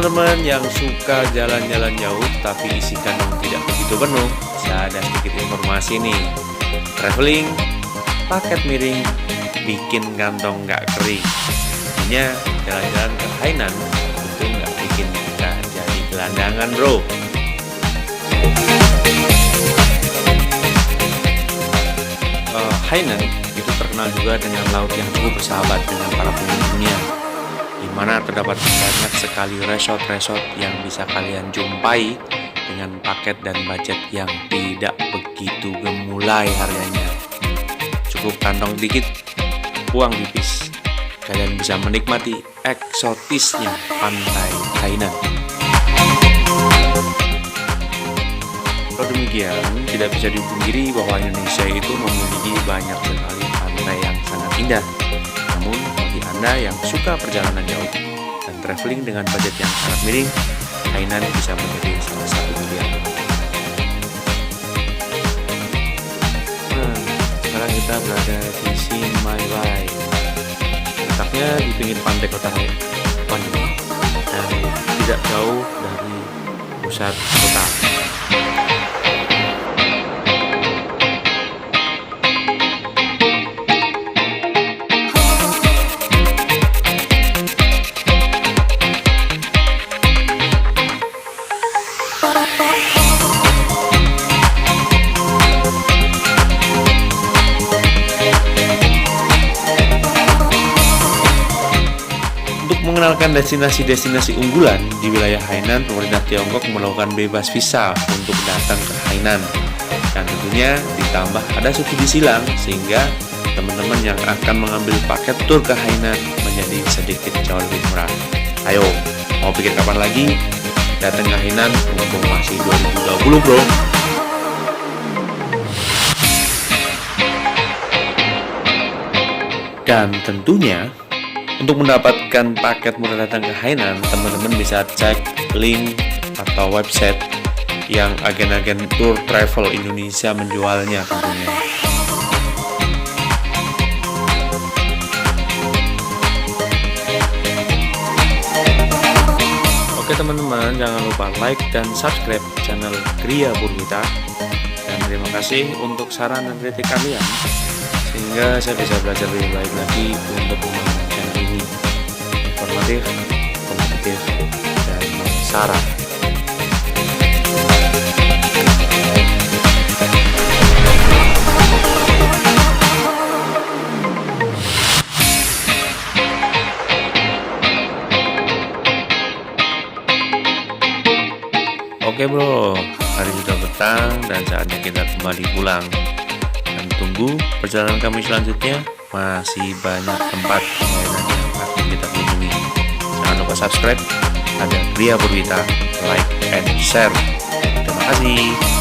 teman-teman yang suka jalan-jalan jauh tapi isi kantong tidak begitu penuh, saya ada sedikit informasi nih. Traveling paket miring bikin kantong nggak kering. Artinya jalan-jalan ke Hainan itu nggak bikin kita jadi gelandangan, bro. Hainan itu terkenal juga dengan laut yang cukup bersahabat dengan para pengunjungnya, di mana terdapat banyak sekali resort-resort yang bisa kalian jumpai dengan paket dan budget yang tidak begitu gemulai harganya. Cukup kantong dikit, uang tipis, kalian bisa menikmati eksotisnya pantai Hainan. Kalau demikian, tidak bisa dipungkiri bahwa Indonesia itu memiliki banyak sekali pantai yang sangat indah. Namun, bagi Anda yang suka perjalanan jauh dan traveling dengan budget yang sangat miring, Hainan bisa menjadi salah satu pilihan. Sekarang kita berada di Simai Bay, letaknya di pinggir pantai kota Bandung dan tidak jauh dari pusat kota. Mengenalkan destinasi-destinasi unggulan di wilayah Hainan, pemerintah Tiongkok melakukan bebas visa untuk datang ke Hainan. Dan tentunya ditambah ada subsidi silang sehingga teman-teman yang akan mengambil paket tur ke Hainan menjadi sedikit jauh lebih murah. Ayo, mau pikir kapan lagi? Datang ke Hainan mumpung masih 2020, bro. Dan tentunya untuk mendapatkan paket murah datang ke Hainan, teman-teman bisa cek link atau website yang agen-agen tour travel Indonesia menjualnya tentunya. Oke teman-teman, jangan lupa like dan subscribe channel Gria Purwita. Dan terima kasih untuk saran dan kritik kalian, sehingga saya bisa belajar lebih baik lagi untuk membangun channel ini informatif, kompetitif, dan syarat. Oke bro, hari sudah petang dan saatnya kita kembali pulang. Dan tunggu perjalanan kami selanjutnya, masih banyak tempat Hainan yang akan kita kunjungi. Jangan lupa subscribe, ada Gria Purwita, like and share. Terima kasih.